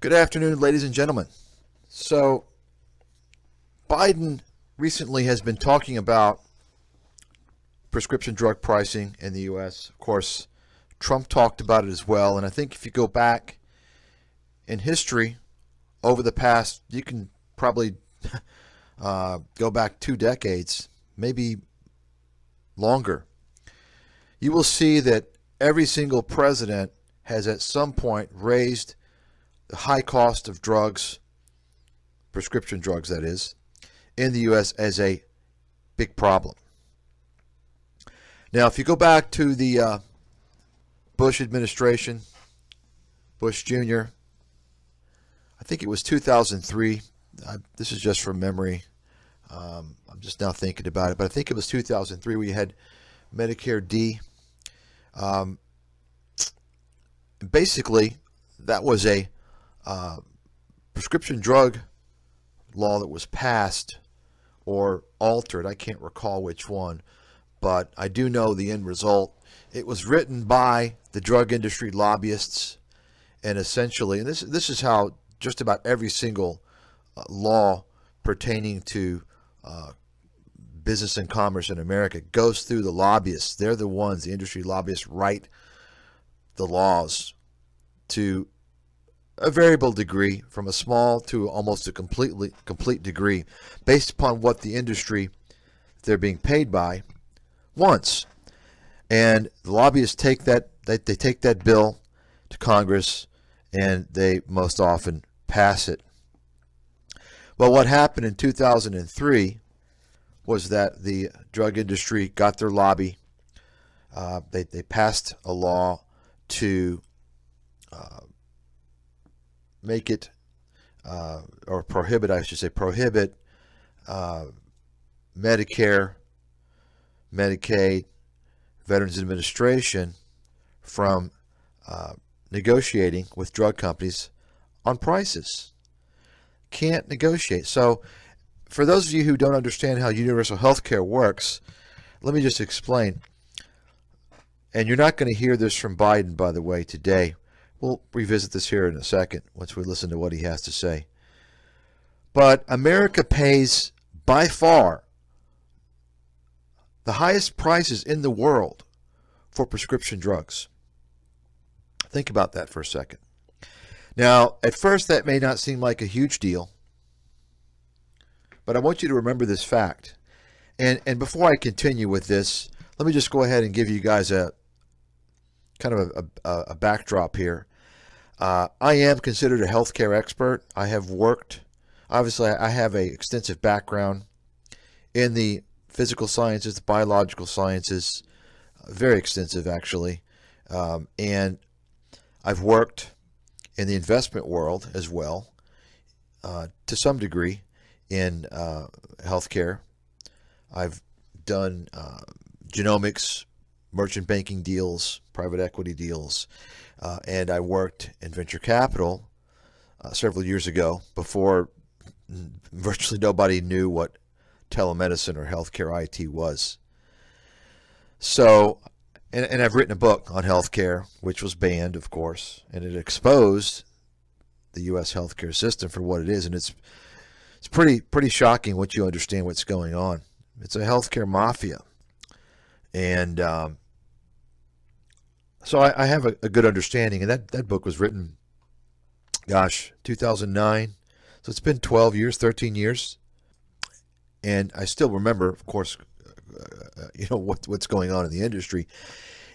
Good afternoon, ladies and gentlemen. So, Biden recently has been talking about prescription drug pricing in the U.S. Of course, Trump talked about it as well. And I think if you go back in history over the past, you can probably go back 2 decades, maybe longer. You will see that every single president has at some point raised the high cost of drugs, prescription drugs that is, in the U.S. as a big problem. Now, if you go back to the Bush administration, Bush Jr., I think it was 2003. This is just from memory. I'm just now thinking about it, but I think it was 2003 where you had Medicare D. Basically, that was a prescription drug law that was passed or altered. I can't recall which one, but I do know the end result. It was written by the drug industry lobbyists, and essentially, and this is how just about every single law pertaining to business and commerce in America goes through the lobbyists. They're the ones, the industry lobbyists, write the laws to a variable degree, from a small to almost a complete degree, based upon what the industry they're being paid by wants. And the lobbyists take that they take that bill to Congress, and they most often pass it. Well, what happened in 2003 was that the drug industry got their lobby. They passed a law to make it, or prohibit, I should say, prohibit Medicare, Medicaid, Veterans Administration from negotiating with drug companies on prices. Can't negotiate. So, for those of you who don't understand how universal health care works, let me just explain. And you're not going to hear this from Biden, by the way, today. We'll revisit this here in a second once we listen to what he has to say. But America pays by far the highest prices in the world for prescription drugs. Think about that for a second. Now, at first, that may not seem like a huge deal, but I want you to remember this fact. And before I continue with this, let me just go ahead and give you guys a kind of a backdrop here. I am considered a healthcare expert. I have worked, obviously, I have an extensive background in the physical sciences, the biological sciences, very extensive actually. And I've worked in the investment world as well, to some degree, in healthcare. I've done genomics, merchant banking deals, private equity deals, and I worked in venture capital several years ago, before virtually nobody knew what telemedicine or healthcare IT was. So, and I've written a book on healthcare, which was banned, of course, and it exposed the U.S. healthcare system for what it is, and it's pretty shocking once you understand what's going on. It's a healthcare mafia, and so I have a good understanding, and that book was written, 2009. So it's been 12 years, 13 years, and I still remember, of course, what's going on in the industry.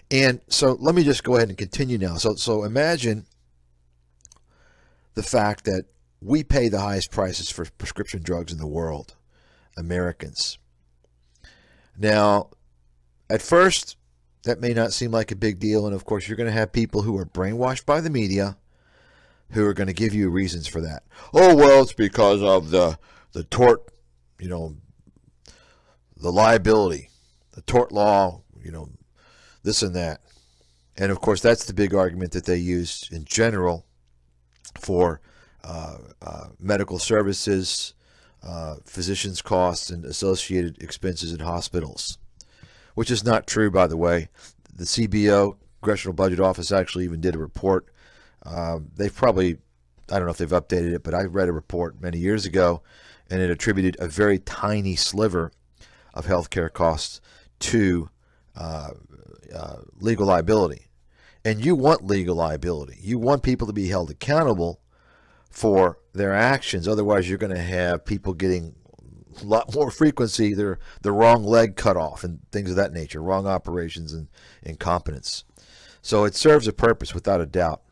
And so let me just go ahead and continue now. So imagine the fact that we pay the highest prices for prescription drugs in the world, Americans. Now, at first, that may not seem like a big deal, and of course, you're going to have people who are brainwashed by the media who are going to give you reasons for that. Oh, well, it's because of the tort, the liability, the tort law, this and that. And of course, that's the big argument that they use in general for medical services, physicians' costs, and associated expenses in hospitals, which is not true, by the way. The CBO, Congressional Budget Office, actually even did a report. They've probably I don't know if they've updated it, but I read a report many years ago, and it attributed a very tiny sliver of healthcare costs to legal liability. And you want legal liability. You want people to be held accountable for their actions. Otherwise, you're going to have people getting a lot more frequency, the wrong leg cut off and things of that nature, wrong operations and incompetence. So it serves a purpose without a doubt.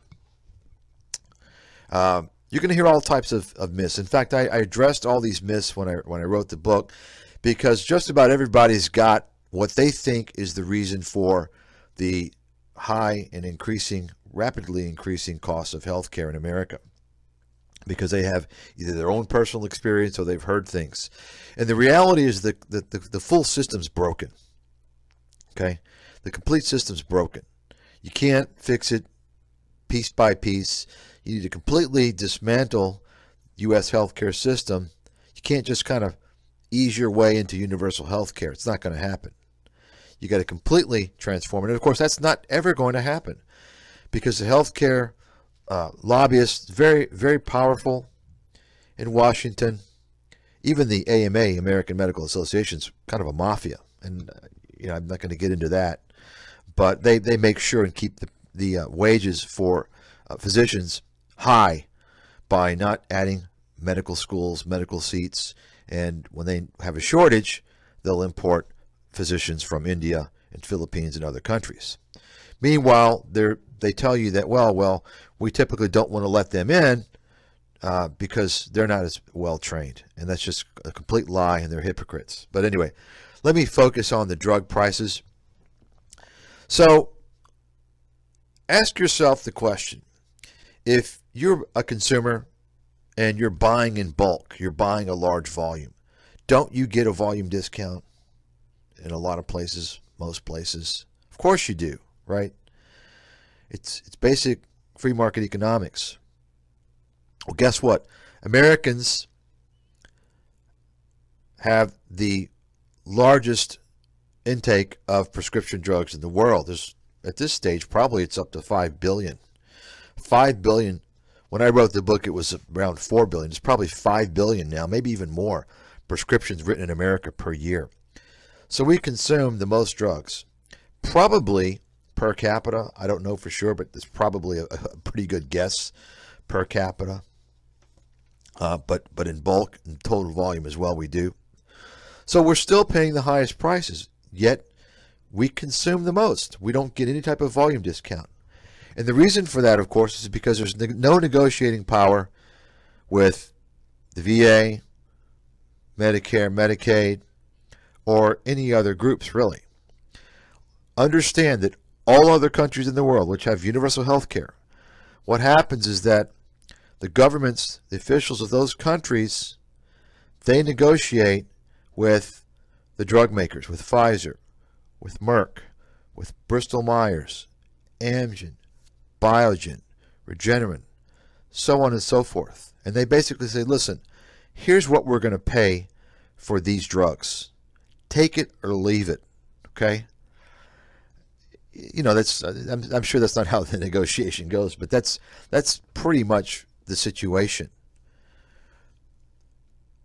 You're going to hear all types of myths. In fact, I addressed all these myths when I wrote the book, because just about everybody's got what they think is the reason for the high and rapidly increasing costs of healthcare in America, because they have either their own personal experience or they've heard things. And the reality is that the full system's broken. Okay? The complete system's broken. You can't fix it piece by piece. You need to completely dismantle U.S. healthcare system. You can't just kind of ease your way into universal healthcare. It's not going to happen. You got to completely transform it. And of course, that's not ever going to happen, because the healthcare lobbyists, very, very powerful in Washington. Even the AMA, American Medical Association, is kind of a mafia. And I'm not going to get into that. But they make sure and keep the wages for physicians high by not adding medical schools, medical seats. And when they have a shortage, they'll import physicians from India and Philippines and other countries. Meanwhile, they tell you that, well, we typically don't want to let them in because they're not as well trained. And that's just a complete lie, and they're hypocrites. But anyway, let me focus on the drug prices. So ask yourself the question: if you're a consumer and you're buying in bulk, you're buying a large volume, don't you get a volume discount in a lot of places, most places? Of course you do, right? It's basic free market economics. Well, guess what? Americans have the largest intake of prescription drugs in the world. At this stage, probably it's up to 5 billion. 5 billion. When I wrote the book, it was around 4 billion. It's probably 5 billion now, maybe even more, prescriptions written in America per year. So we consume the most drugs. Probably per capita, I don't know for sure, but it's probably a pretty good guess per capita. But in bulk and total volume as well, we do. So we're still paying the highest prices, yet we consume the most. We don't get any type of volume discount. And the reason for that, of course, is because there's no negotiating power with the VA, Medicare, Medicaid, or any other groups, really. Understand that all other countries in the world which have universal health care, what happens is that the governments, the officials of those countries, they negotiate with the drug makers, with Pfizer, with Merck, with Bristol Myers, Amgen, Biogen, Regeneron, so on and so forth. And they basically say, listen, here's what we're going to pay for these drugs. Take it or leave it, okay? I'm sure that's not how the negotiation goes, but that's pretty much the situation.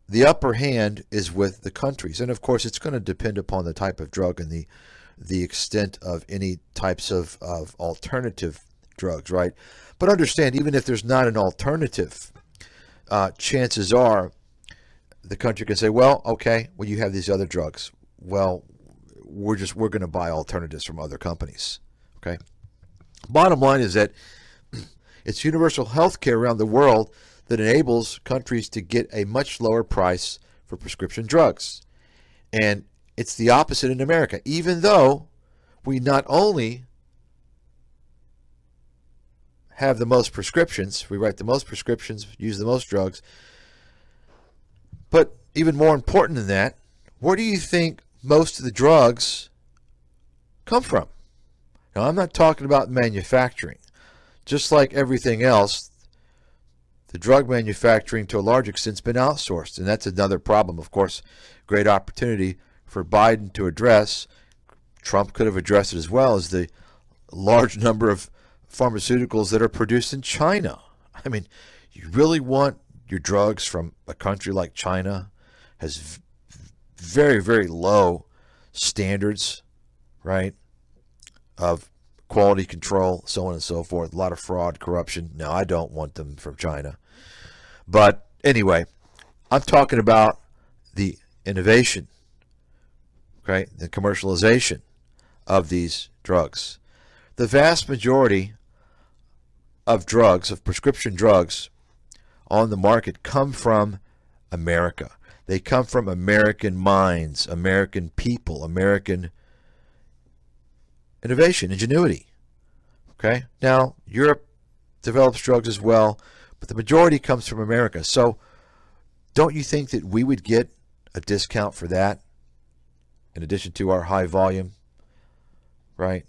The upper hand is with the countries, and of course it's going to depend upon the type of drug and the extent of any types of alternative drugs, right? But understand, even if there's not an alternative, chances are the country can say, well, okay, you have these other drugs. Well, we're going to buy alternatives from other companies, okay? Bottom line is that it's universal health care around the world that enables countries to get a much lower price for prescription drugs. And it's the opposite in America. Even though we not only have the most prescriptions, we write the most prescriptions, use the most drugs, but even more important than that, where do you think most of the drugs come from? Now, I'm not talking about manufacturing. Just like everything else, the drug manufacturing to a large extent has been outsourced, and that's another problem. Of course, great opportunity for Biden to address. Trump could have addressed it as well, as the large number of pharmaceuticals that are produced in China. I mean, You really want your drugs from a country like China, has very, very low standards, right, of quality control, so on and so forth. A lot of fraud, corruption. No, I don't want them from China. But anyway, I'm talking about the innovation, okay, the commercialization of these drugs. The vast majority of drugs, of prescription drugs on the market, come from America. They come from American minds, American people, American innovation, ingenuity. Okay? Now, Europe develops drugs as well, but the majority comes from America. So, don't you think that we would get a discount for that in addition to our high volume? Right?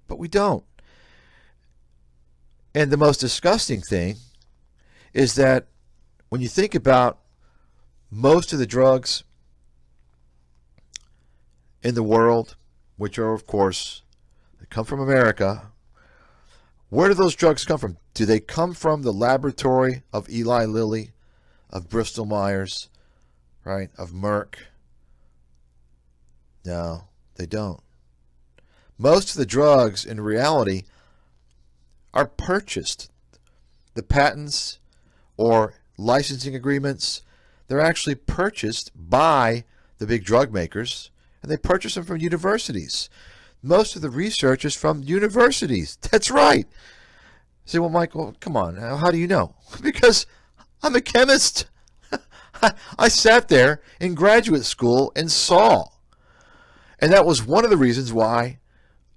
But we don't. And the most disgusting thing is that when you think about most of the drugs in the world, which are, of course, they come from America, where do those drugs come from? Do they come from the laboratory of Eli Lilly, of Bristol Myers, right, of Merck? No, they don't. Most of the drugs, in reality, are purchased. The patents or licensing agreements, they're actually purchased by the big drug makers, and they purchase them from universities. Most of the research is from universities. That's right. You say, well, Michael, come on. How do you know? Because I'm a chemist. I sat there in graduate school and saw. And that was one of the reasons why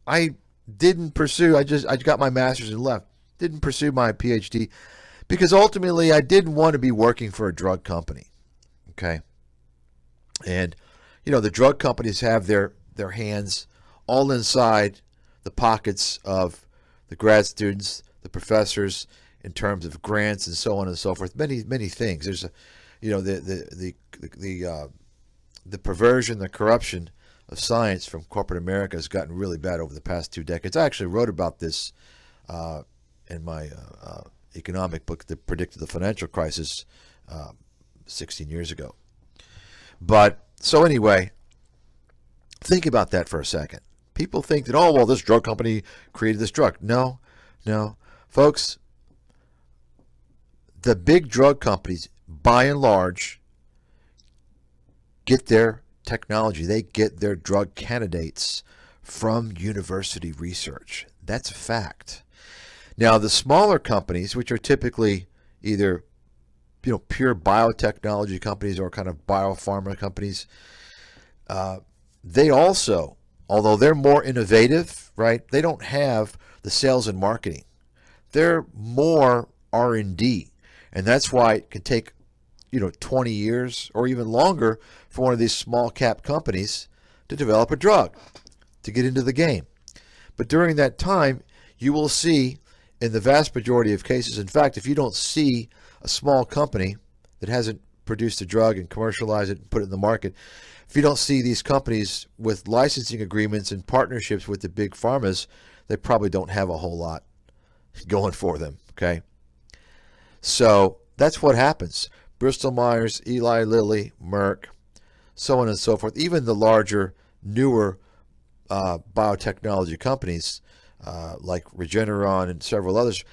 I didn't pursue, I got my master's and left. Didn't pursue my PhD because ultimately I didn't want to be working for a drug company. Okay. And, you know, the drug companies have their hands all inside the pockets of the grad students, the professors, in terms of grants and so on and so forth. Many things. There's a, you know, the perversion, the corruption of science from corporate America has gotten really bad over the past 2 decades. I actually wrote about this in my economic book that predicted the financial crisis 16 years ago. But so anyway, think about that for a second. People think that, oh, well, this drug company created this drug. No. Folks, the big drug companies, by and large, get their technology, they get their drug candidates from university research. That's a fact. Now, the smaller companies, which are typically either, you know, pure biotechnology companies or kind of biopharma companies, they also, although they're more innovative, right, they don't have the sales and marketing. They're more R&D, and that's why it can take, you know, 20 years or even longer for one of these small cap companies to develop a drug, to get into the game. But during that time, you will see, in the vast majority of cases, in fact, if you don't see a small company that hasn't produced a drug and commercialized it and put it in the market, if you don't see these companies with licensing agreements and partnerships with the big pharmas, they probably don't have a whole lot going for them, okay? So that's what happens. Bristol Myers, Eli Lilly, Merck, so on and so forth. Even the larger, newer biotechnology companies like Regeneron and several others,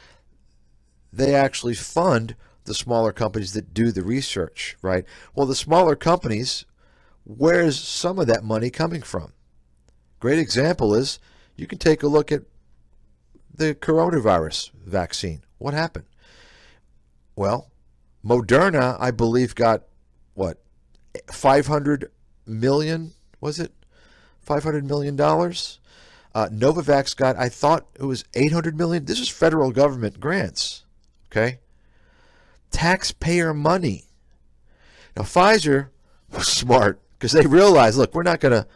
they actually fund the smaller companies that do the research, right? Well, the smaller companies, where's some of that money coming from? Great example is, you can take a look at the coronavirus vaccine. What happened? Well, Moderna, I believe, got, what, 500 million, was it? $500 million? Novavax got, I thought it was 800 million. This is federal government grants, okay? Taxpayer money. Now, Pfizer was smart because they realized, look, we don't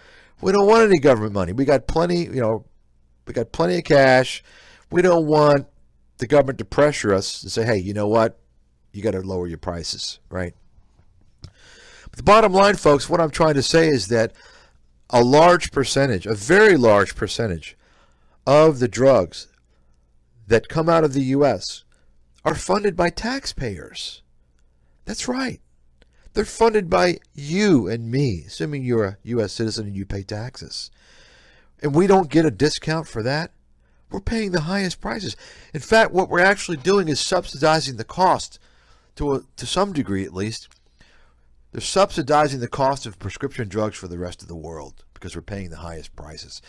want any government money. We got plenty, we got plenty of cash. We don't want the government to pressure us and say, hey, you know what? You got to lower your prices, right? But the bottom line, folks, what I'm trying to say is that a large percentage, a very large percentage of the drugs that come out of the U.S. are funded by taxpayers. That's right. They're funded by you and me, assuming you're a U.S. citizen and you pay taxes. And we don't get a discount for that. We're paying the highest prices. In fact, what we're actually doing is subsidizing the cost to some degree at least. They're subsidizing the cost of prescription drugs for the rest of the world because we're paying the highest prices.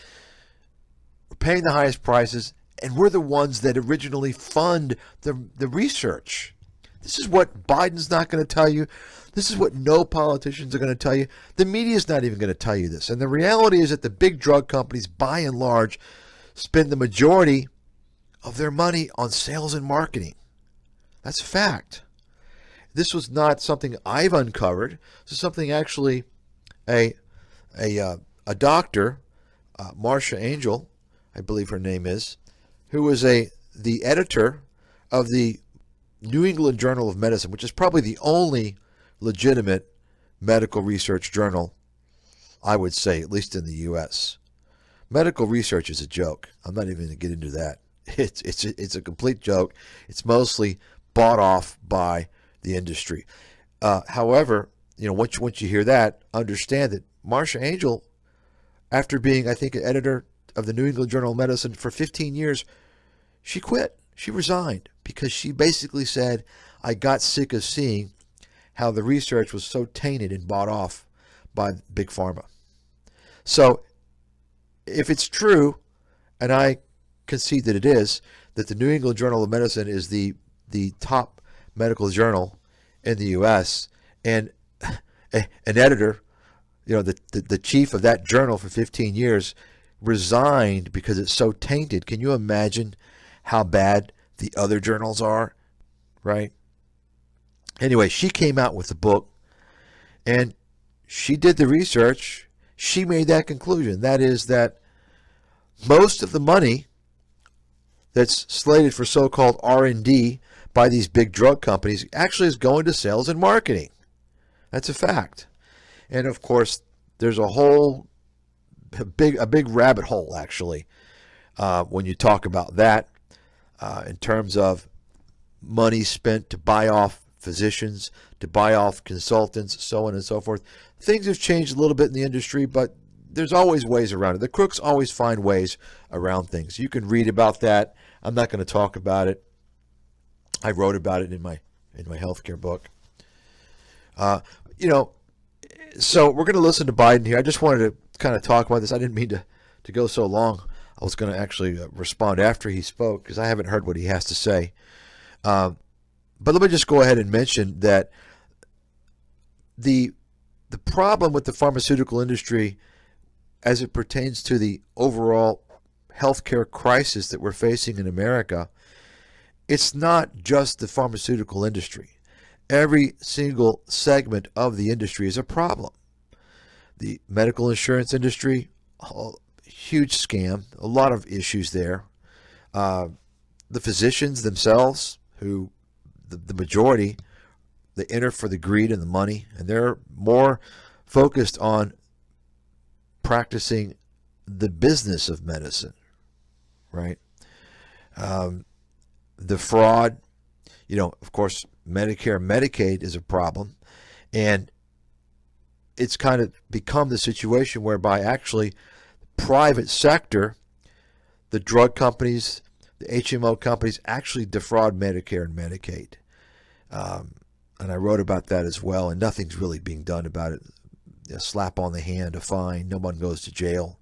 We're paying the highest prices, and we're the ones that originally fund the research. This is what Biden's not going to tell you. This is what no politicians are going to tell you. The media is not even going to tell you this. And the reality is that the big drug companies, by and large, spend the majority of their money on sales and marketing. That's a fact. This was not something I've uncovered. This is something actually a doctor, Marcia Angel, I believe her name is, who was the editor of the New England Journal of Medicine, which is probably the only legitimate medical research journal, I would say, at least in the U.S. Medical research is a joke. I'm not even going to get into that. It's a complete joke. It's mostly bought off by the industry. However, once you hear that, understand that Marcia Angel, after being, I think, an editor of the New England Journal of Medicine for 15 years, she quit. She resigned because she basically said, I got sick of seeing how the research was so tainted and bought off by Big Pharma. So if it's true, and I concede that it is, that the New England Journal of Medicine is the top medical journal in the U.S., and an editor, the chief of that journal for 15 years, resigned because it's so tainted. Can you imagine how bad the other journals are, right? Anyway, she came out with a book, and she did the research. She made that conclusion. That is that most of the money that's slated for so-called R&D by these big drug companies actually is going to sales and marketing. That's a fact. And of course, there's a big rabbit hole actually when you talk about that in terms of money spent to buy off physicians, to buy off consultants, so on and so forth. Things have changed a little bit in the industry, but there's always ways around it. The crooks always find ways around things. You can read about that. I'm not going to talk about it. I wrote about it in my healthcare book. So we're going to listen to Biden here. I just wanted to kind of talk about this. I didn't mean to go so long. I was going to actually respond after he spoke because I haven't heard what he has to say. But let me just go ahead and mention that the problem with the pharmaceutical industry as it pertains to the overall healthcare crisis that we're facing in America, it's not just the pharmaceutical industry. Every single segment of the industry is a problem. The medical insurance industry, huge scam, a lot of issues there. The physicians themselves, who the majority, they enter for the greed and the money, and they're more focused on practicing the business of medicine, right? The fraud, of course, Medicare and Medicaid is a problem, and it's kind of become the situation whereby actually private sector, the drug companies, the HMO companies actually defraud Medicare and Medicaid. And I wrote about that as well, and nothing's really being done about it. A slap on the hand, a fine, no one goes to jail.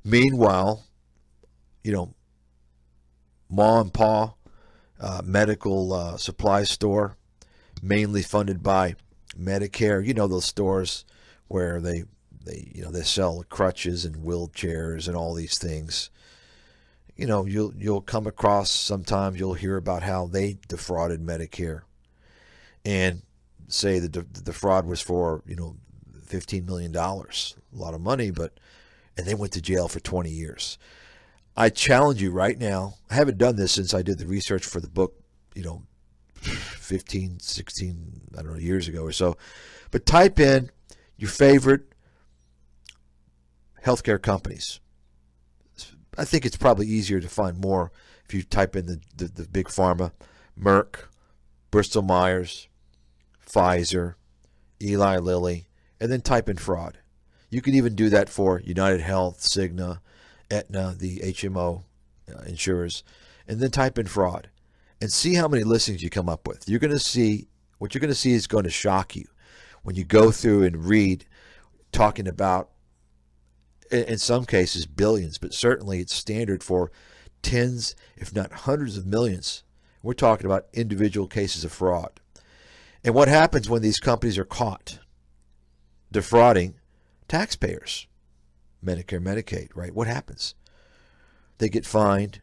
Meanwhile, Ma and Pa medical supply store, mainly funded by Medicare. Those stores where they sell crutches and wheelchairs and all these things. You'll come across, sometimes you'll hear about how they defrauded Medicare and say that the fraud was for $15 million, a lot of money, and they went to jail for 20 years. I challenge you right now. I haven't done this since I did the research for the book, 15, 16, I don't know, years ago or so. But type in your favorite healthcare companies. I think it's probably easier to find more if you type in the big pharma. Merck, Bristol Myers, Pfizer, Eli Lilly, and then type in fraud. You can even do that for United Health, Cigna, Aetna, the HMO insurers, and then type in fraud and see how many listings you come up with. You're going to see, what you're going to see is going to shock you when you go through and read talking about, in some cases, billions, but certainly it's standard for tens, if not hundreds of millions. We're talking about individual cases of fraud. And what happens when these companies are caught defrauding taxpayers? Medicare, Medicaid, right? What happens? They get fined.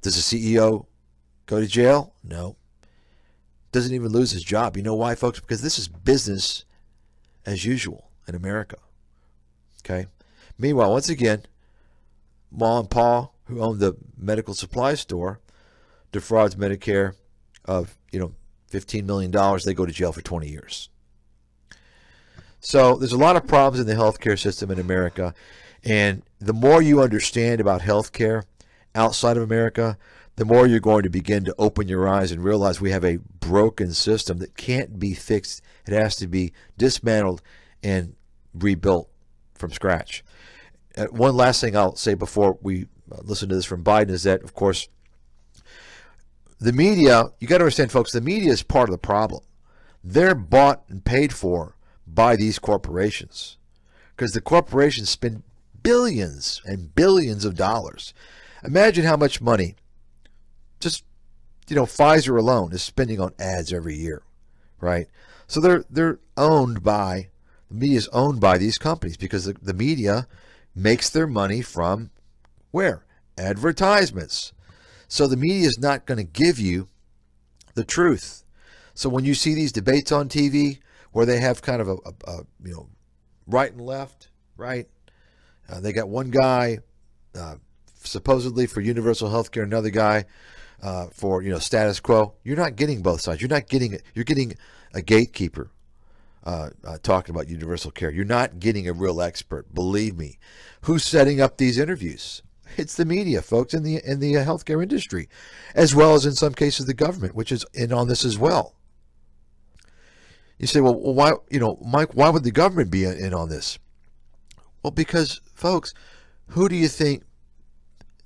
Does the CEO go to jail? No. Doesn't even lose his job. You know why, folks? Because this is business as usual in America. Okay? Meanwhile, once again, Ma and Pa, who own the medical supply store, defrauds Medicare of, $15 million. They go to jail for 20 years. So there's a lot of problems in the healthcare system in America. And the more you understand about healthcare outside of America, the more you're going to begin to open your eyes and realize we have a broken system that can't be fixed. It has to be dismantled and rebuilt from scratch. One last thing I'll say before we listen to this from Biden is that, of course, the media, you got to understand, folks, the media is part of the problem. They're bought and paid for by these corporations because the corporations spend billions and billions of dollars. Imagine how much money just, Pfizer alone is spending on ads every year, right? So they're owned by, the media is owned by these companies because the media makes their money from where? Advertisements. So the media is not going to give you the truth. So when you see these debates on TV where they have kind of a right and left, right? They got one guy supposedly for universal health care, another guy for status quo. You're not getting both sides. You're not getting it. You're getting a gatekeeper talking about universal care. You're not getting a real expert. Believe me. Who's setting up these interviews? It's the media, folks, in the healthcare industry, as well as in some cases the government, which is in on this as well. You say, well, why, Mike, why would the government be in on this? Well, because, folks, who do you think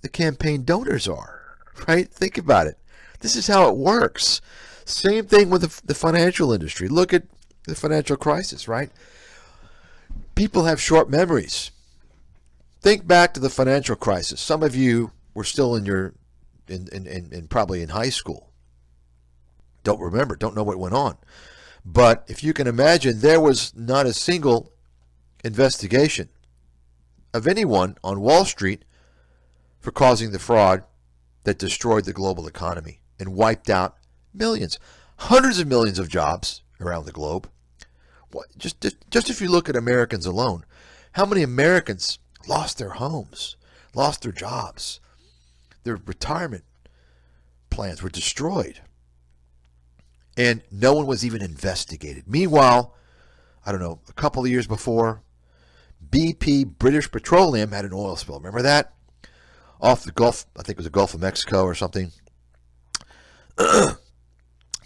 the campaign donors are, right? Think about it. This is how it works. Same thing with the financial industry. Look at the financial crisis, right? People have short memories. Think back to the financial crisis. Some of you were still in probably in high school. Don't remember, don't know what went on. But if you can imagine, there was not a single investigation of anyone on Wall Street for causing the fraud that destroyed the global economy and wiped out millions, hundreds of millions of jobs around the globe. Just if you look at Americans alone, how many Americans lost their homes, lost their jobs, their retirement plans were destroyed, and no one was even investigated. Meanwhile, I don't know, a couple of years before, BP, British Petroleum, had an oil spill. Remember that? Off the Gulf, I think it was the Gulf of Mexico or something.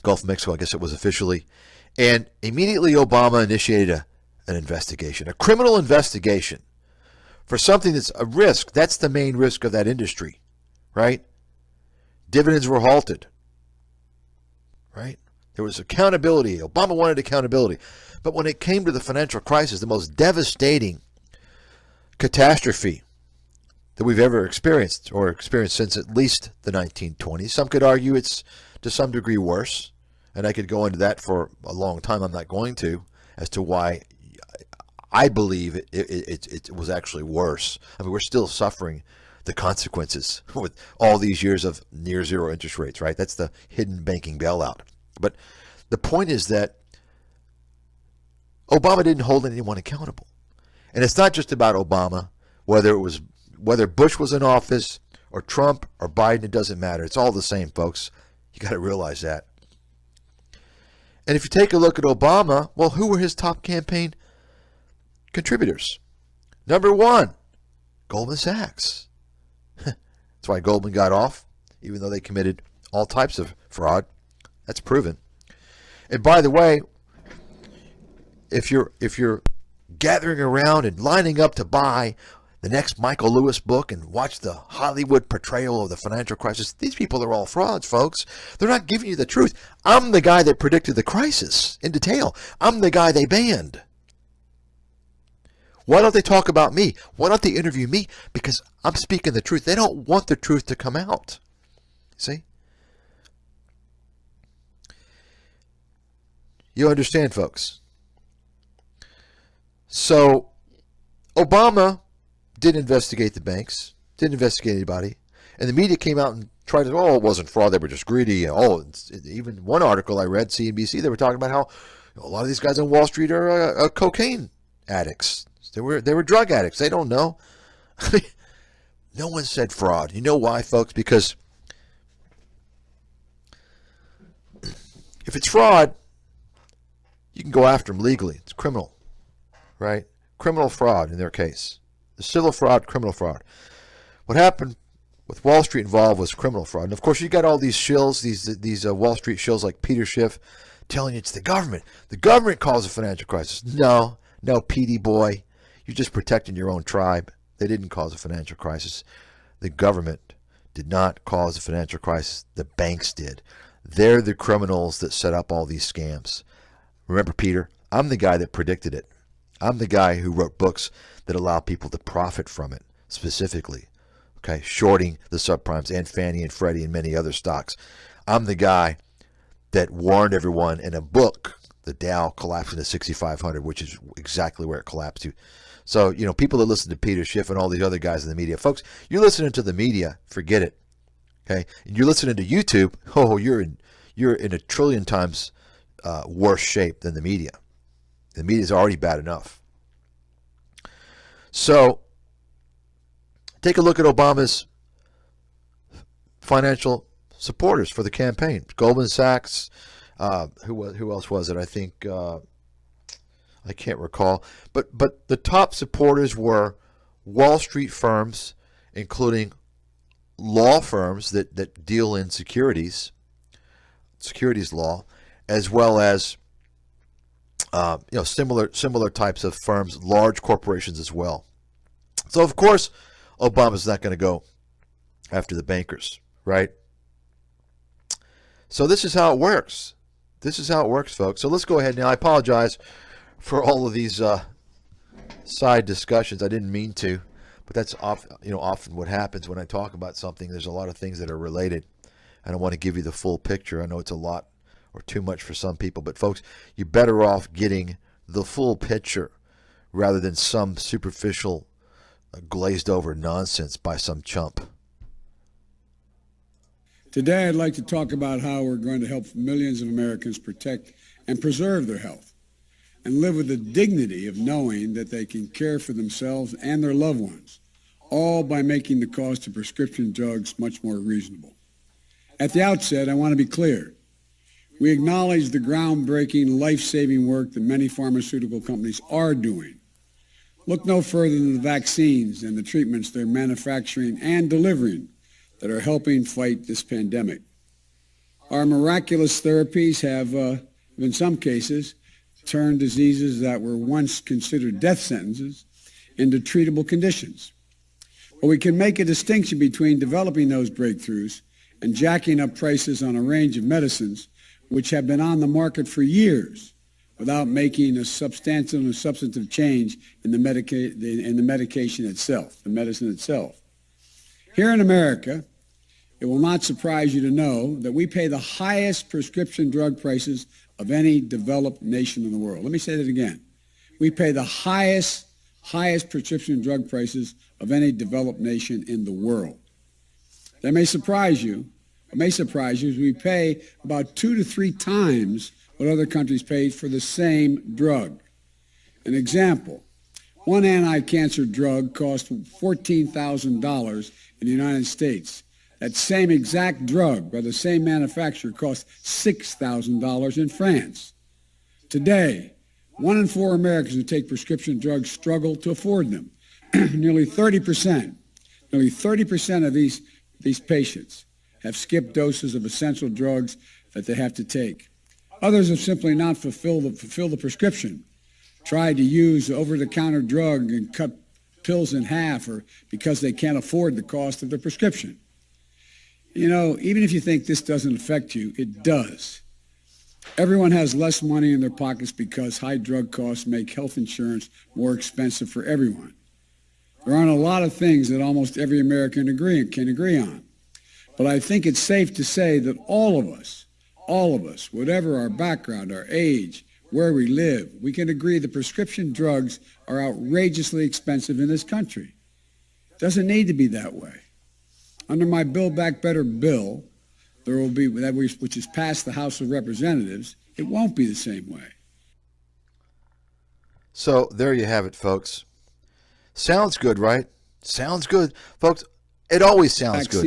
Gulf of Mexico, I guess it was officially. And immediately Obama initiated an investigation, a criminal investigation for something that's a risk. That's the main risk of that industry, right? Dividends were halted, right? There was accountability. Obama wanted accountability. But when it came to the financial crisis, the most devastating catastrophe that we've ever experienced, or experienced since at least the 1920s. Some could argue it's to some degree worse, and I could go into that for a long time. I'm not going to, as to why I believe it was actually worse. I mean, we're still suffering the consequences with all these years of near zero interest rates, right? That's the hidden banking bailout. But the point is that Obama didn't hold anyone accountable. And it's not just about Obama, whether Bush was in office or Trump or Biden, it doesn't matter. It's all the same, folks. You got to realize that. And if you take a look at Obama, well, who were his top campaign contributors? Number one, Goldman Sachs. That's why Goldman got off, even though they committed all types of fraud. That's proven. And by the way, if you're gathering around and lining up to buy the next Michael Lewis book and watch the Hollywood portrayal of the financial crisis, these people are all frauds, folks. They're not giving you the truth. I'm the guy that predicted the crisis in detail. I'm the guy they banned. Why don't they talk about me? Why don't they interview me? Because I'm speaking the truth. They don't want the truth to come out. See? You understand, folks? So, Obama didn't investigate the banks, didn't investigate anybody, and the media came out and tried to, oh, it wasn't fraud, they were just greedy. Oh, even one article I read, CNBC, they were talking about how a lot of these guys on Wall Street are cocaine addicts. They were drug addicts. They don't know. No one said fraud. You know why, folks? Because if it's fraud, you can go after them legally. It's criminal, right? Criminal fraud in their case. The civil fraud, criminal fraud. What happened with Wall Street involved was criminal fraud. And of course, you got all these shills, these Wall Street shills like Peter Schiff, telling you it's the government. The government caused the financial crisis. No, PD boy. You're just protecting your own tribe. They didn't cause a financial crisis. The government did not cause the financial crisis. The banks did. They're the criminals that set up all these scams. Remember, Peter, I'm the guy that predicted it. I'm the guy who wrote books that allow people to profit from it, specifically. Okay, shorting the subprimes and Fannie and Freddie and many other stocks. I'm the guy that warned everyone in a book, the Dow collapsing to 6,500, which is exactly where it collapsed to. So, you know, people that listen to Peter Schiff and all these other guys in the media, folks, you're listening to the media, forget it. Okay, and you're listening to YouTube. Oh, you're in a trillion times worse shape than the media. The media is already bad enough. So, take a look at Obama's financial supporters for the campaign. Goldman Sachs. Who else was it? I think I can't recall. But the top supporters were Wall Street firms, including law firms that deal in securities law, as well as similar types of firms, large corporations as well. So of course, Obama's not going to go after the bankers, right? So this is how it works. This is how it works, folks. So let's go ahead now. I apologize for all of these side discussions. I didn't mean to, but that's often what happens when I talk about something. There's a lot of things that are related. I don't want to give you the full picture. I know it's a lot or too much for some people, but folks, you're better off getting the full picture rather than some superficial, glazed over nonsense by some chump. Today, I'd like to talk about how we're going to help millions of Americans protect and preserve their health and live with the dignity of knowing that they can care for themselves and their loved ones, all by making the cost of prescription drugs much more reasonable. At the outset, I want to be clear. We acknowledge the groundbreaking, life-saving work that many pharmaceutical companies are doing. Look no further than the vaccines and the treatments they're manufacturing and delivering that are helping fight this pandemic. Our miraculous therapies have, in some cases, turned diseases that were once considered death sentences into treatable conditions. But we can make a distinction between developing those breakthroughs and jacking up prices on a range of medicines which have been on the market for years without making a substantial and substantive change in the medication itself, the medicine itself. Here in America, it will not surprise you to know that we pay the highest prescription drug prices of any developed nation in the world. Let me say that again. We pay the highest prescription drug prices of any developed nation in the world. That may surprise you. What may surprise you is we pay about 2 to 3 times what other countries pay for the same drug. An example, one anti-cancer drug costs $14,000 in the United States. That same exact drug by the same manufacturer costs $6,000 in France. Today, 1 in 4 Americans who take prescription drugs struggle to afford them. Nearly 30% of these patients have skipped doses of essential drugs that they have to take. Others have simply not fulfilled the prescription, tried to use over-the-counter drug and cut pills in half, or because they can't afford the cost of the prescription. You know, even if you think this doesn't affect you, it does. Everyone has less money in their pockets because high drug costs make health insurance more expensive for everyone. There aren't a lot of things that almost every American can agree on. But I think it's safe to say that all of us, whatever our background, our age, where we live, we can agree that prescription drugs are outrageously expensive in this country. It doesn't need to be that way. Under my Build Back Better bill, there will be, which is passed the House of Representatives, it won't be the same way. So there you have it, folks. Sounds good, right? Sounds good. Folks, it always sounds good.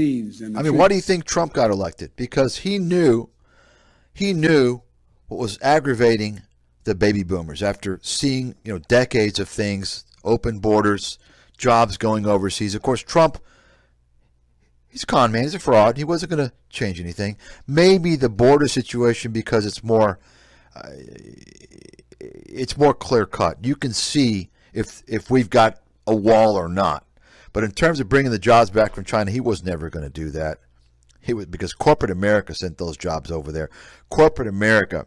I mean, why do you think Trump got elected? Because he knew what was aggravating the baby boomers after seeing, decades of things, open borders, jobs going overseas. Of course, Trump, he's a con man, he's a fraud. He wasn't going to change anything. Maybe the border situation, because it's more clear cut. You can see if we've got a wall or not. But in terms of bringing the jobs back from China, he was never going to do that. Because corporate America sent those jobs over there. Corporate America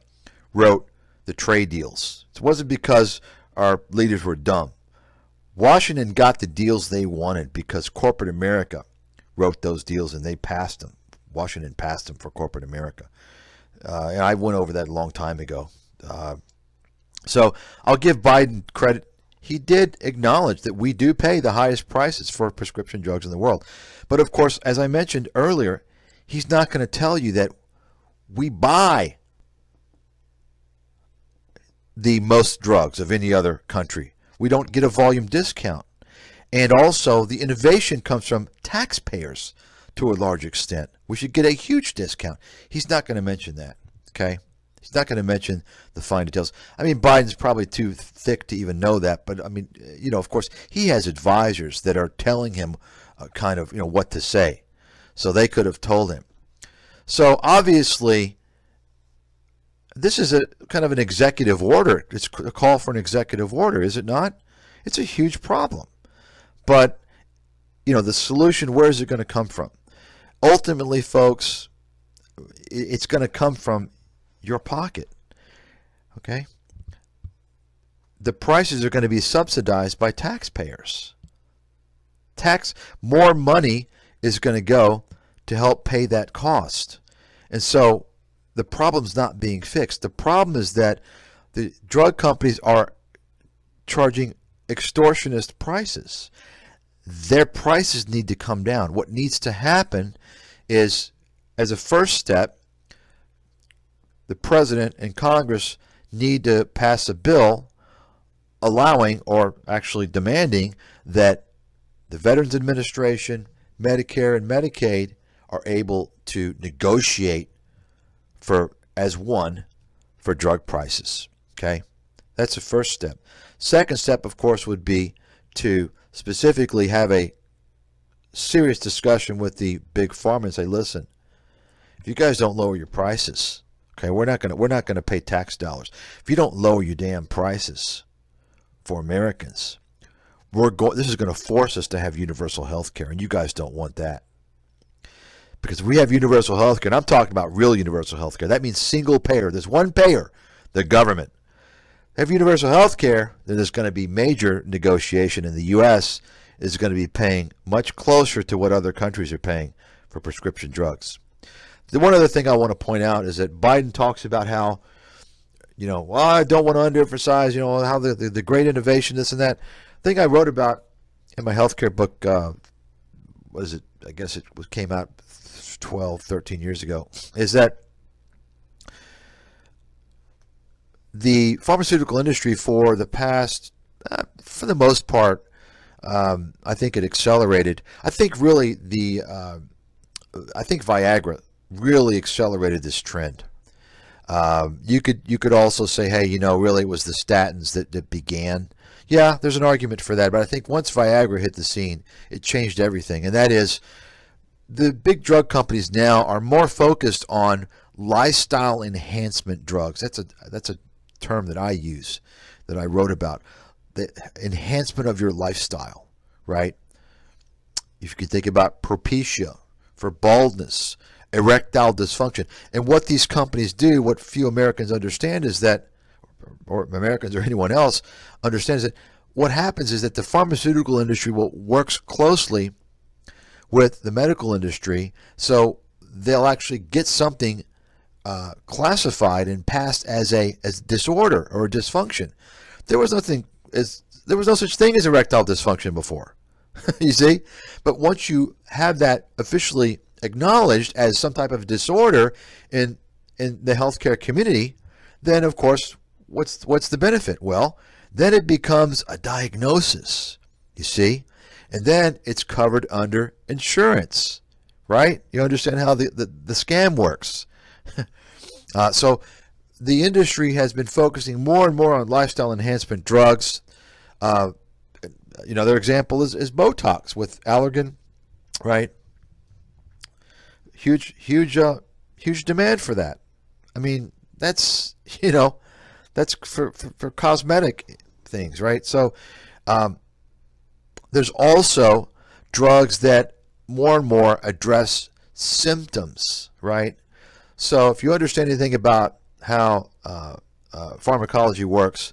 wrote the trade deals. It wasn't because our leaders were dumb. Washington got the deals they wanted because corporate America wrote those deals and they passed them. Washington passed them for corporate America. And I went over that a long time ago. So I'll give Biden credit. He did acknowledge that we do pay the highest prices for prescription drugs in the world. But of course, as I mentioned earlier, he's not going to tell you that we buy the most drugs of any other country. We don't get a volume discount. And also, the innovation comes from taxpayers to a large extent. We should get a huge discount. He's not going to mention that, okay? He's not going to mention the fine details. I mean, Biden's probably too thick to even know that. But, I mean, of course, he has advisors that are telling him what to say. So they could have told him. So, obviously, this is a kind of an executive order. It's a call for an executive order, is it not? It's a huge problem. But, the solution, where is it going to come from? Ultimately, folks, it's going to come from your pocket, okay? The prices are going to be subsidized by taxpayers. More money is going to go to help pay that cost. And so the problem's not being fixed. The problem is that the drug companies are charging extortionist prices. Their prices need to come down. What needs to happen is, as a first step, the president and Congress need to pass a bill allowing, or actually demanding, that the Veterans Administration, Medicare, and Medicaid are able to negotiate as one for drug prices. Okay? That's the first step. Second step, of course, would be to specifically have a serious discussion with the big pharma and say, listen, if you guys don't lower your prices, okay, we're not going to pay tax dollars. If you don't lower your damn prices for Americans, this is going to force us to have universal health care, and you guys don't want that. Because if we have universal health care, and I'm talking about real universal health care, that means single payer. There's one payer, the government. If universal health care, then there's going to be major negotiation, and the U.S. is going to be paying much closer to what other countries are paying for prescription drugs. The one other thing I want to point out is that Biden talks about how, I don't want to underemphasize, how the great innovation, this and that. The thing I wrote about in my healthcare book, I guess it came out 12, 13 years ago, is that the pharmaceutical industry for the past, for the most part, I think it accelerated. I think really I think Viagra really accelerated this trend. You could also say, hey, really it was the statins that began. Yeah, there's an argument for that, but I think once Viagra hit the scene, it changed everything, and that is the big drug companies now are more focused on lifestyle enhancement drugs. That's a term that I use, that I wrote about. The enhancement of your lifestyle, right? If you can think about Propecia for baldness, erectile dysfunction. And what these companies do, what few Americans understand is that, or Americans or anyone else understands that what happens is that the pharmaceutical industry works closely with the medical industry, so they'll actually get something classified and passed as a disorder or a dysfunction. There was no such thing as erectile dysfunction before. You see? But once you have that officially acknowledged as some type of disorder in the healthcare community, then of course, what's the benefit? Well, then it becomes a diagnosis, you see? And then it's covered under insurance, right? You understand how the scam works. So the industry has been focusing more and more on lifestyle enhancement drugs. Their example is Botox with Allergan, right? Huge demand for that. I mean, that's for cosmetic things, right? So there's also drugs that more and more address symptoms, right? So if you understand anything about how pharmacology works,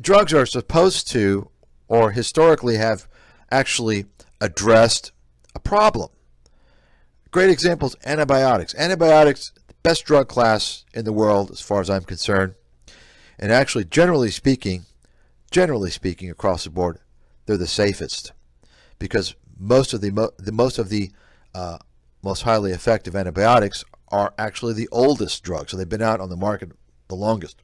drugs are supposed to, or historically have actually addressed a problem. Great examples, antibiotics. Antibiotics, the best drug class in the world as far as I'm concerned. And actually, generally speaking, across the board, they're the safest, because most of the most highly effective antibiotics are actually the oldest drugs, so they've been out on the market the longest.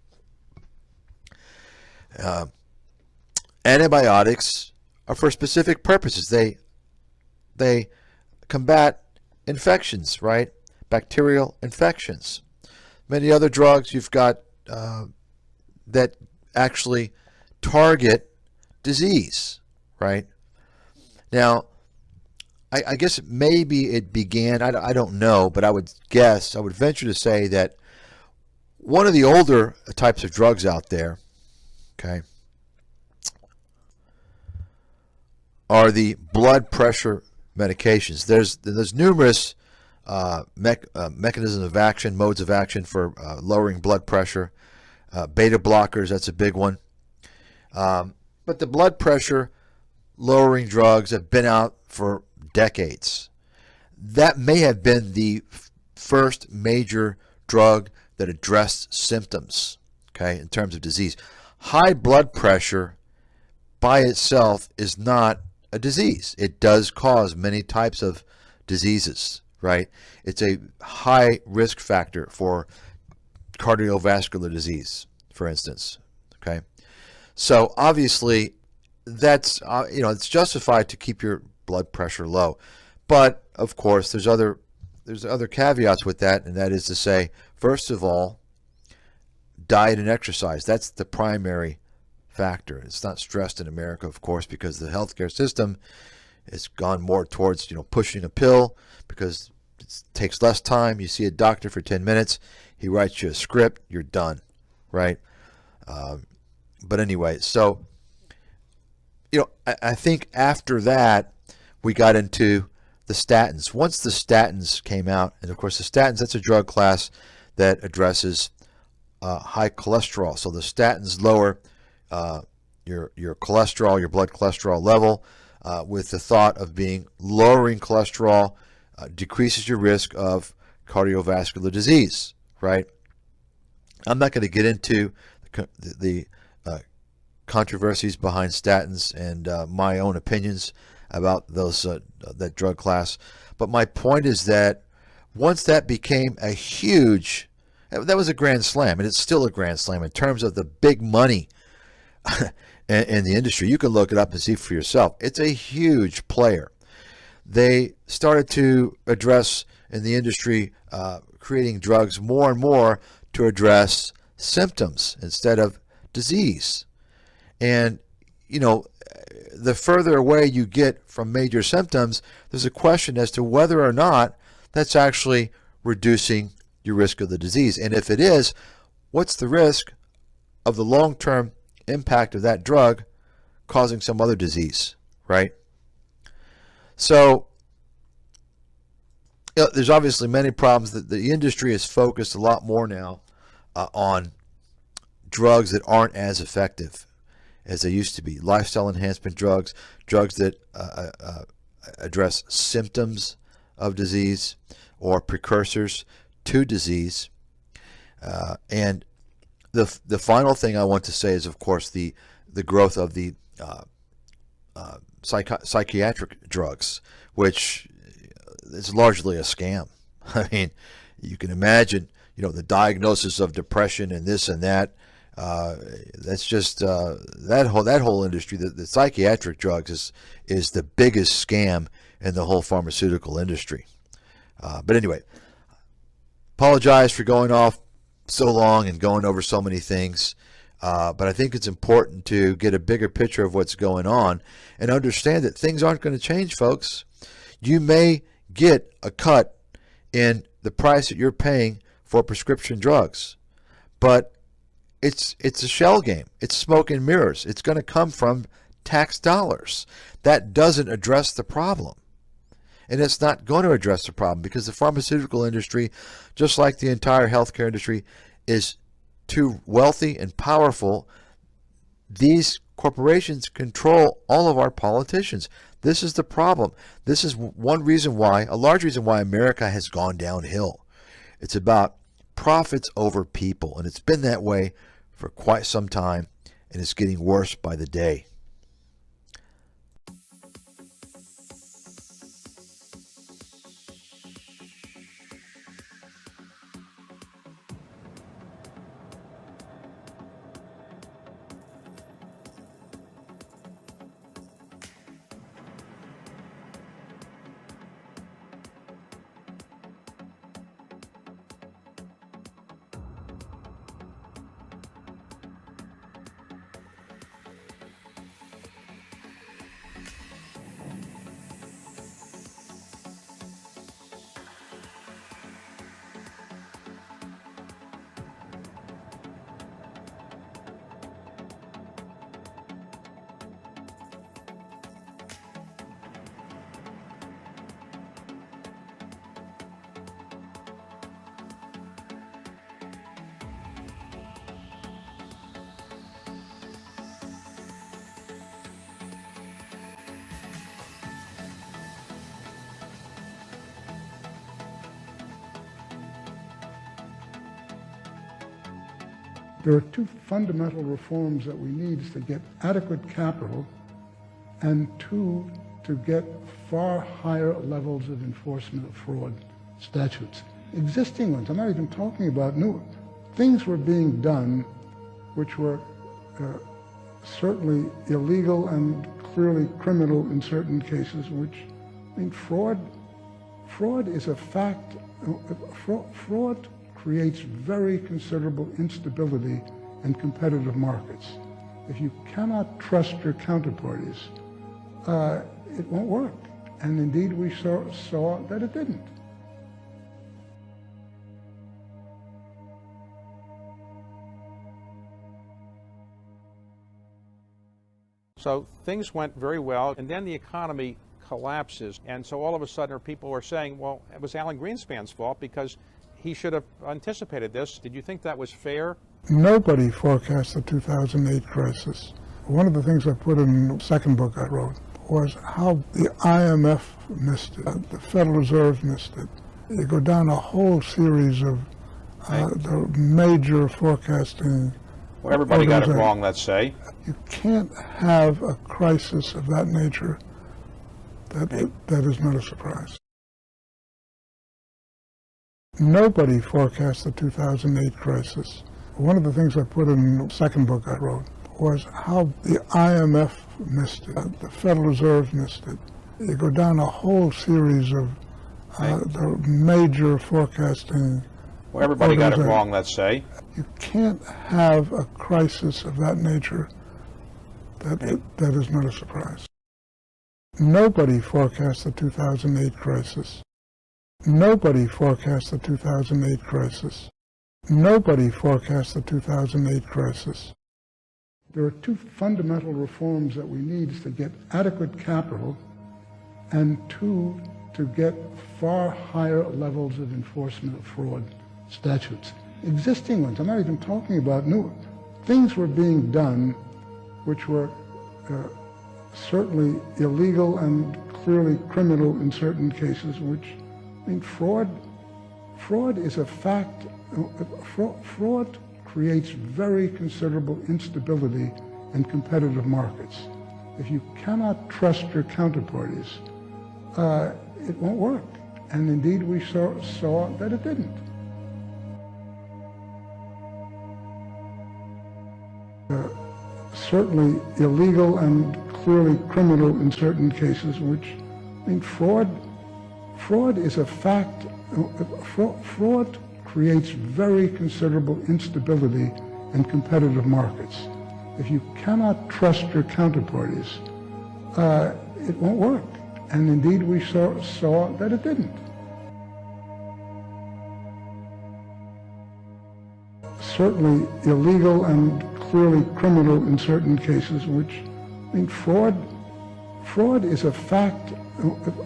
Antibiotics are for specific purposes. They combat infections, right? Bacterial infections. Many other drugs you've got that actually target disease, right? Now, I guess maybe it began, I don't know, but I would venture to say that one of the older types of drugs out there, okay, are the blood pressure medications. There's numerous mechanisms of action, modes of action for lowering blood pressure. Beta blockers, that's a big one. But the blood pressure lowering drugs have been out for decades. That may have been the first major drug that addressed symptoms, okay, in terms of disease. High blood pressure by itself is not a disease. It does cause many types of diseases, right? It's a high risk factor for cardiovascular disease, for instance, okay? So obviously that's, it's justified to keep your blood pressure low. But of course, there's other caveats with that, and that is to say, first of all, diet and exercise. That's the primary factor. It's not stressed in America, of course, because the healthcare system has gone more towards, pushing a pill, because it takes less time. You see a doctor for 10 minutes, he writes you a script, you're done, right? But anyway, so, I think after that, we got into the statins. Once the statins came out, and of course the statins, that's a drug class that addresses high cholesterol. So the statins lower your cholesterol, your blood cholesterol level, with the thought of being lowering cholesterol decreases your risk of cardiovascular disease, right? I'm not going to get into the controversies behind statins and my own opinions about those that drug class, but my point is that once that became a huge, that was a grand slam, and it's still a grand slam in terms of the big money in the industry. You can look it up and see for yourself. It's a huge player. They started to address in the industry, creating drugs more and more to address symptoms instead of disease. And, the further away you get from major symptoms, there's a question as to whether or not that's actually reducing your risk of the disease? And if it is, what's the risk of the long-term impact of that drug causing some other disease, right? So there's obviously many problems. That the industry is focused a lot more now on drugs that aren't as effective as they used to be. Lifestyle enhancement drugs, drugs that address symptoms of disease or precursors to disease. And the final thing I want to say is, of course, the growth of the psychiatric drugs, which is largely a scam. I mean, you can imagine, the diagnosis of depression and this and that. That's just that whole industry. The psychiatric drugs is the biggest scam in the whole pharmaceutical industry. But anyway, apologize for going off so long and going over so many things. But I think it's important to get a bigger picture of what's going on and understand that things aren't going to change, folks. You may get a cut in the price that you're paying for prescription drugs, but it's a shell game. It's smoke and mirrors. It's going to come from tax dollars. That doesn't address the problem. And it's not going to address the problem because the pharmaceutical industry, just like the entire healthcare industry, is too wealthy and powerful. These corporations control all of our politicians. This is the problem. This is one reason why, a large reason why America has gone downhill. It's about profits over people, and it's been that way for quite some time, and it's getting worse by the day. There are two fundamental reforms that we need is to get adequate capital and two, to get far higher levels of enforcement of fraud statutes. Existing ones, I'm not even talking about new things were being done which were certainly illegal and clearly criminal in certain cases, which, fraud is a fact. Fraud creates very considerable instability in competitive markets. If you cannot trust your counterparties, it won't work. And indeed, we saw that it didn't. So things went very well, and then the economy collapses. And so all of a sudden people are saying, well, it was Alan Greenspan's fault because he should have anticipated this. Did you think that was fair? Nobody forecast the 2008 crisis. One of the things I put in the second book I wrote was how the IMF missed it, the Federal Reserve missed it. You go down a whole series of the major forecasting. Well, everybody got it wrong, let's say. You can't have a crisis of that nature that is not a surprise. Nobody forecast the 2008 crisis. One of the things I put in the second book I wrote was how the IMF missed it, the Federal Reserve missed it. You go down a whole series of the major forecasting. Well, everybody got it wrong, let's say. You can't have a crisis of that nature that is not a surprise. Nobody forecast the 2008 crisis. Nobody forecast the 2008 crisis. Nobody forecast the 2008 crisis. There are two fundamental reforms that we need to get adequate capital and two, to get far higher levels of enforcement of fraud statutes. Existing ones, I'm not even talking about new. Things were being done which were certainly illegal and clearly criminal in certain cases, which, I mean, fraud is a fact. Fraud creates very considerable instability in competitive markets. If you cannot trust your counterparties, it won't work. And indeed, we saw that it didn't. Certainly illegal and clearly criminal in certain cases, which, I mean, fraud is a fact. Fraud creates very considerable instability in competitive markets. If you cannot trust your counterparties, it won't work. And indeed, we saw that it didn't. Certainly illegal and clearly criminal in certain cases, which, I mean, fraud is a fact.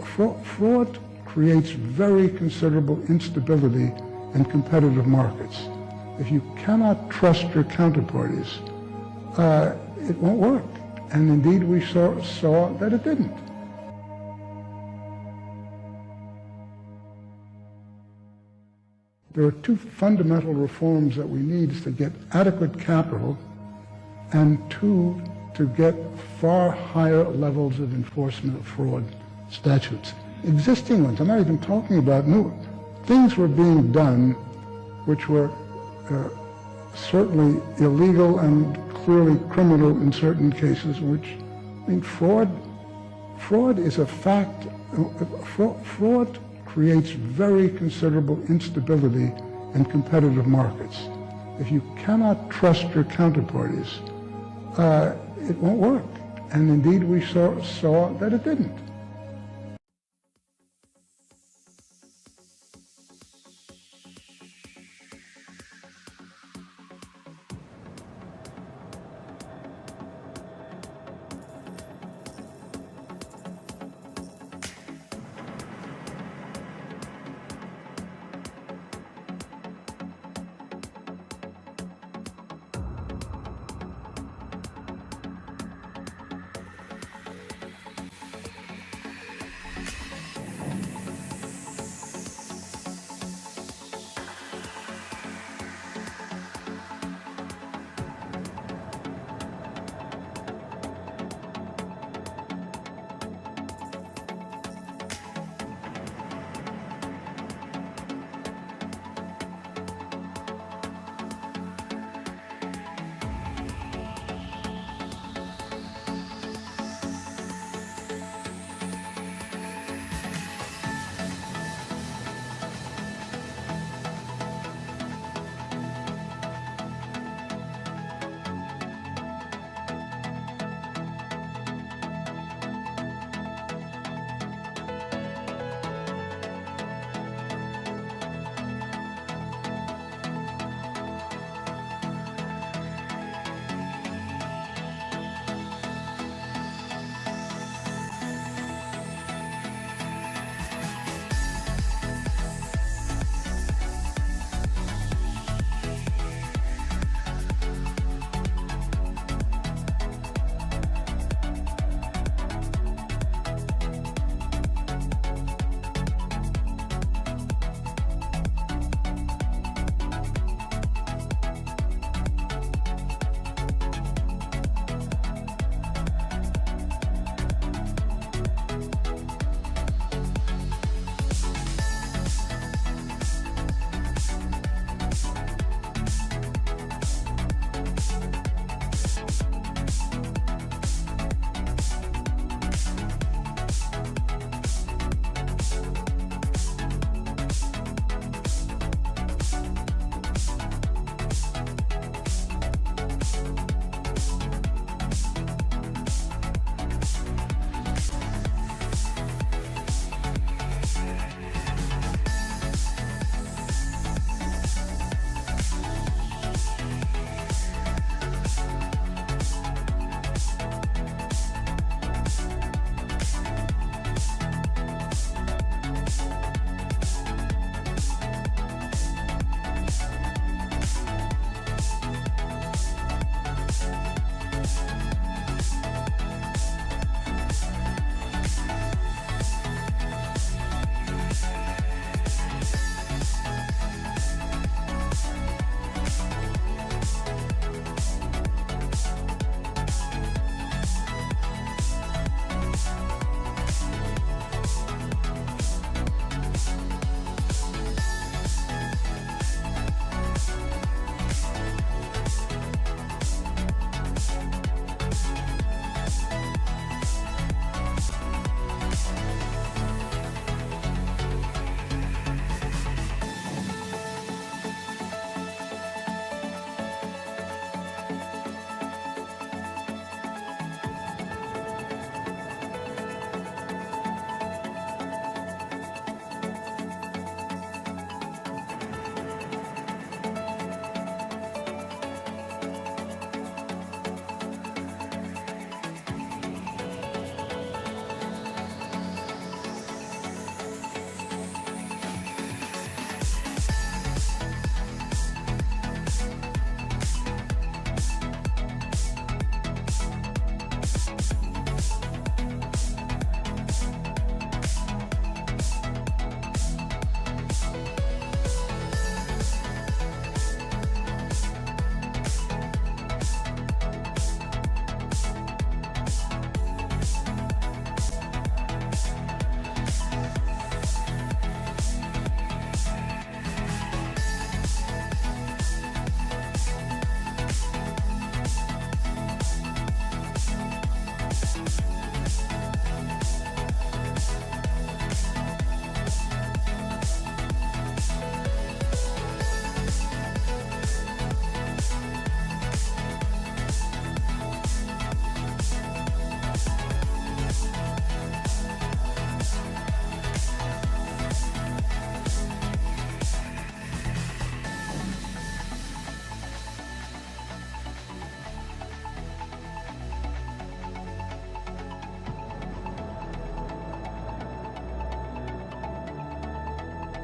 Fraud creates very considerable instability in competitive markets. If you cannot trust your counterparties, it won't work. And indeed, we saw that it didn't. There are two fundamental reforms that we need to get adequate capital and two, to get far higher levels of enforcement of fraud statutes. Existing ones, I'm not even talking about new. Things were being done which were certainly illegal and clearly criminal in certain cases, which, I mean, fraud is a fact. Fraud creates very considerable instability in competitive markets. If you cannot trust your counterparties, it won't work. And indeed, we saw that it didn't.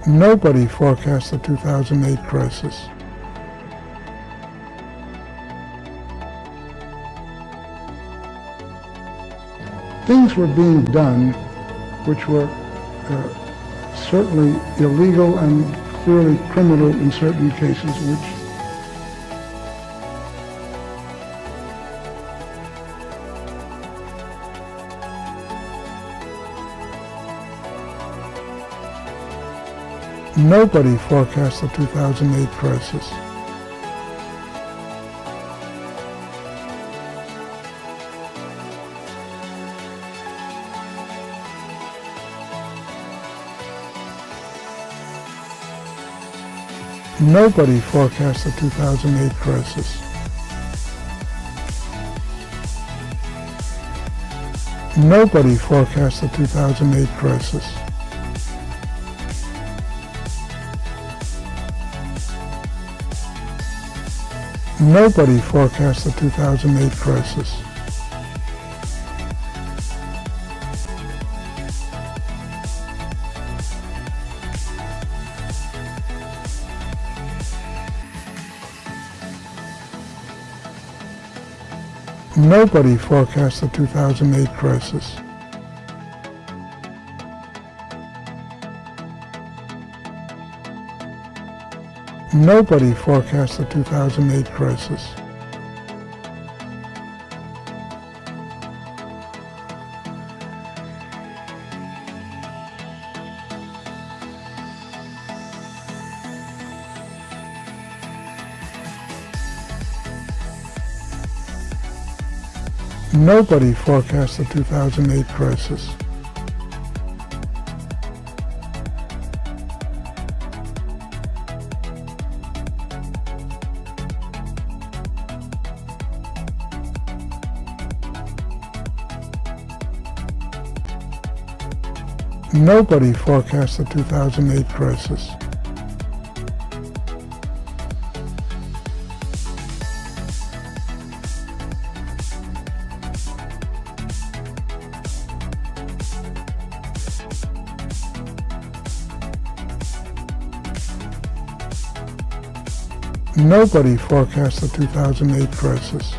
Nobody forecast the 2008 crisis. Things were being done which were certainly illegal and clearly criminal in certain cases, which nobody forecast the 2008 crisis. Nobody forecast the 2008 crisis. Nobody forecast the 2008 crisis. Nobody forecast the 2008 crisis. Nobody forecast the 2008 crisis. Nobody forecast the 2008 crisis. Nobody forecast the 2008 crisis. Nobody forecast the 2008 crisis. Nobody forecast the 2008 crisis.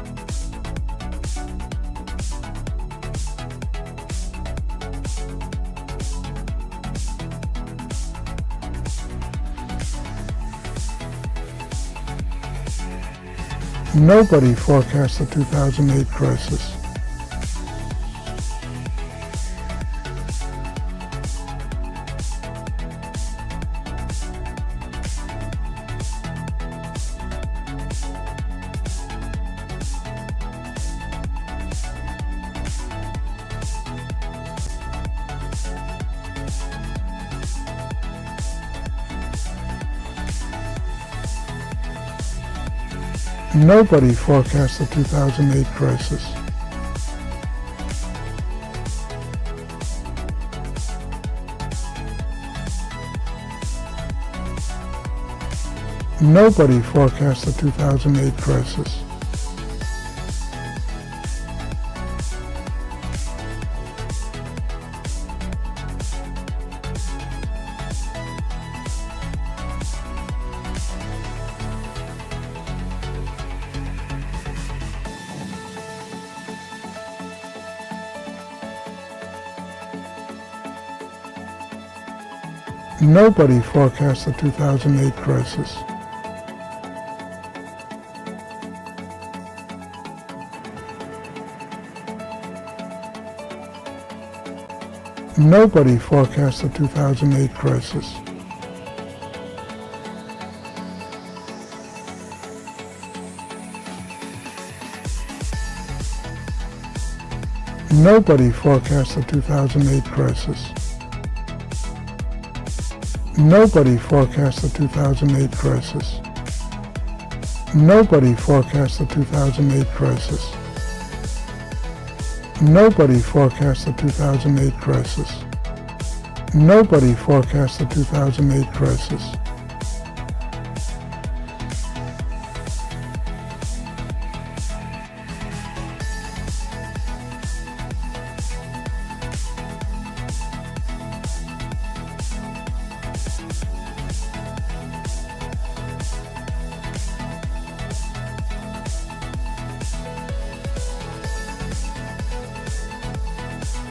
Nobody forecast the 2008 crisis. Nobody forecast the 2008 crisis. Nobody forecast the 2008 crisis. Nobody forecast the 2008 crisis. Nobody forecast the 2008 crisis. Nobody forecast the 2008 crisis. Nobody forecast the 2008 crisis. Nobody forecast the 2008 crisis. Nobody forecast the 2008 crisis. Nobody forecast the 2008 crisis.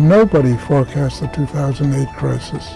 Nobody forecast the 2008 crisis.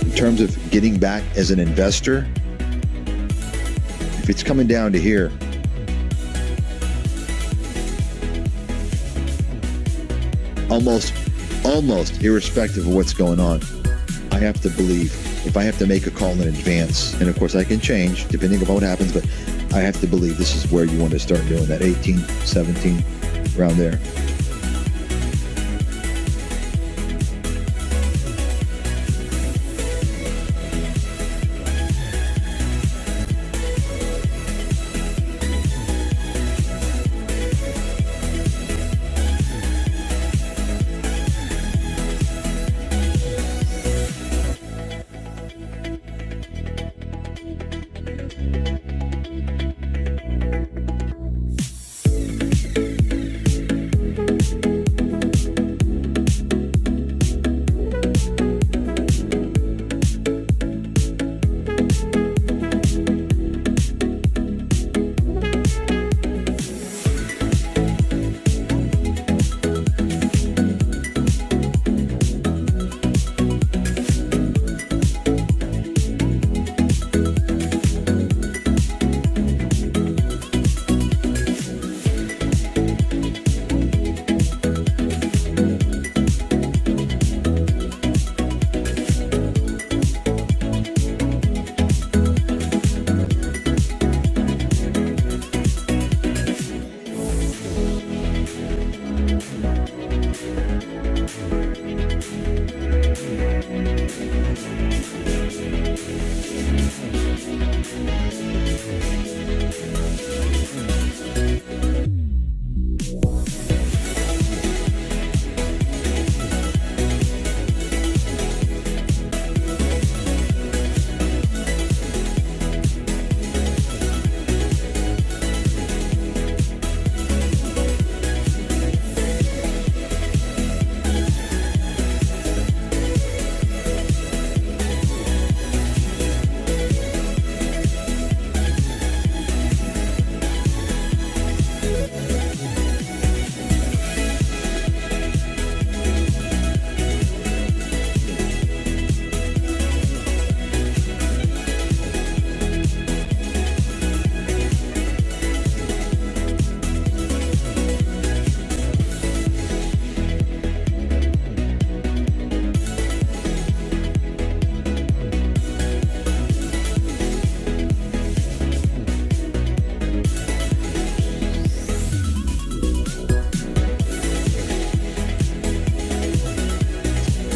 In terms of getting back as an investor, if it's coming down to here, almost irrespective of what's going on, I have to believe, if I have to make a call in advance, and of course I can change depending on what happens, but I have to believe this is where you want to start doing that 18, 17, around there.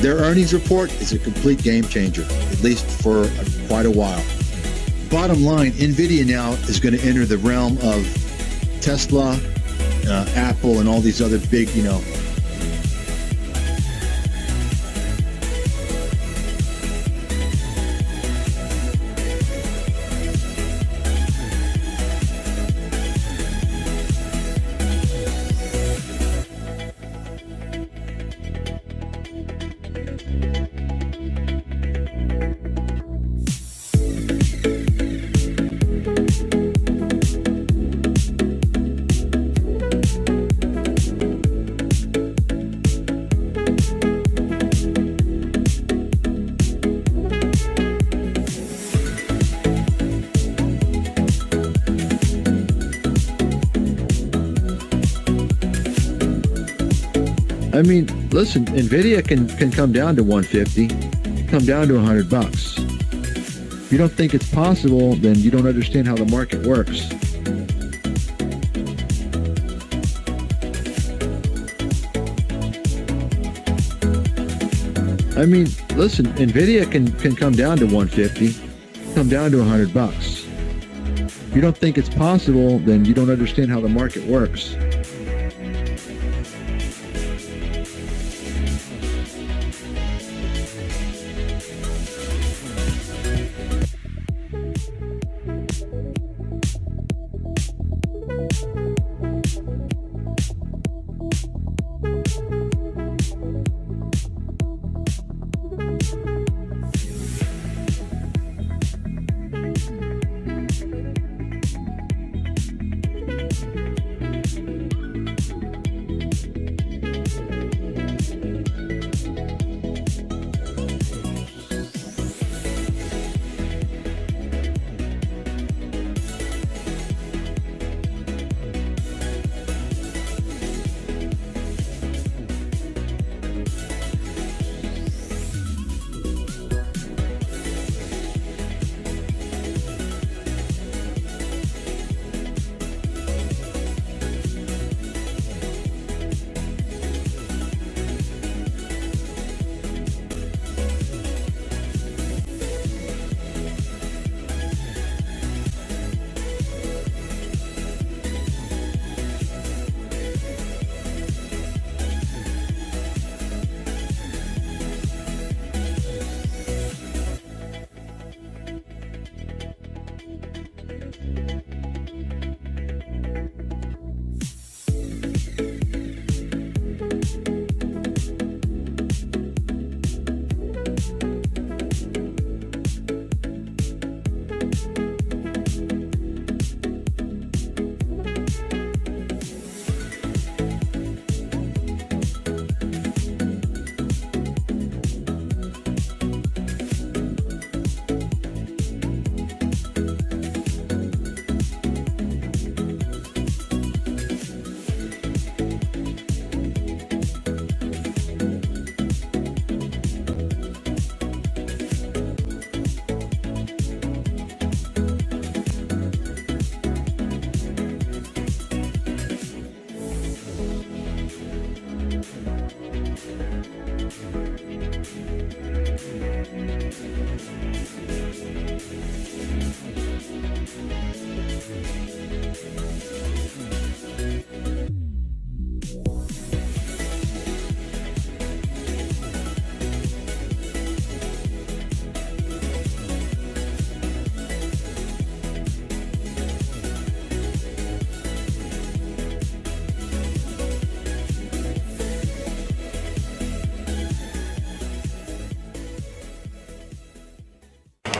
Their earnings report is a complete game changer, at least for quite a while. Bottom line, NVIDIA now is going to enter the realm of Tesla, Apple, and all these other big, I mean, listen, NVIDIA can come down to 150, come down to $100. If you don't think it's possible, then you don't understand how the market works. I mean, listen, NVIDIA can come down to 150, come down to $100. If you don't think it's possible, then you don't understand how the market works.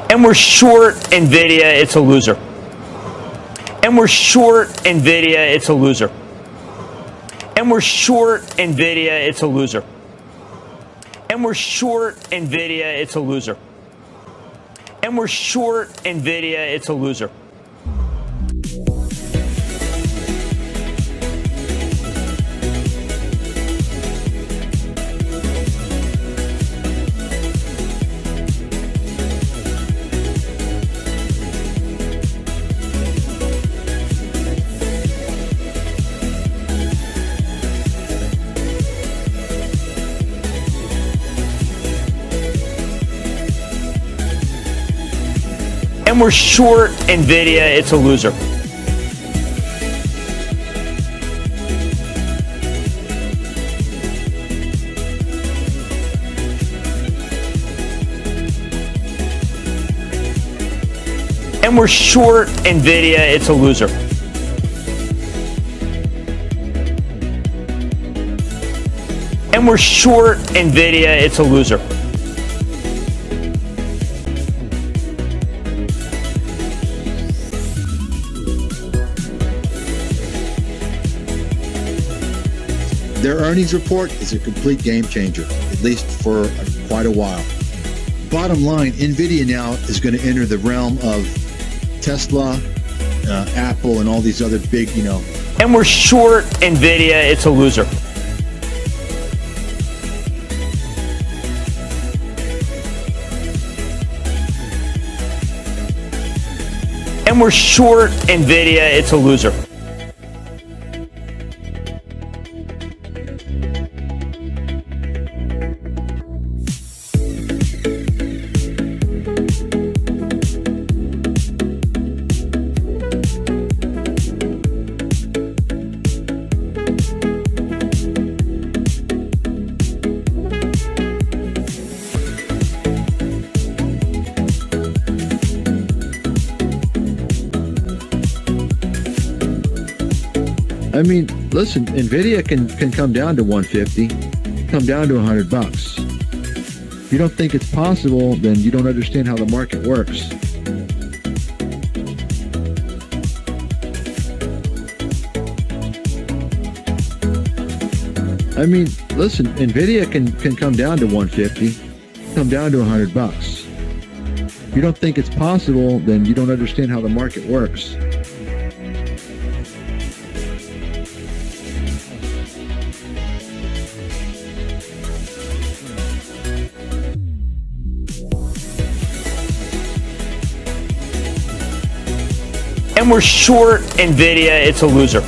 And we're short NVIDIA, it's a loser. And we're short NVIDIA, it's a loser. And we're short NVIDIA, it's a loser. And we're short NVIDIA, it's a loser. And we're short NVIDIA, it's a loser. And we're short NVIDIA, it's a loser. And we're short NVIDIA, it's a loser. And we're short NVIDIA, it's a loser. Their earnings report is a complete game changer, at least for quite a while. Bottom line, NVIDIA now is going to enter the realm of Tesla, Apple, and all these other big, And we're short NVIDIA, it's a loser. And we're short NVIDIA, it's a loser. I mean, listen, NVIDIA can come down to 150, come down to $100. If you don't think it's possible, then you don't understand how the market works. I mean, listen, NVIDIA can come down to 150, come down to $100. If you don't think it's possible, then you don't understand how the market works. And we're short NVIDIA, it's a loser.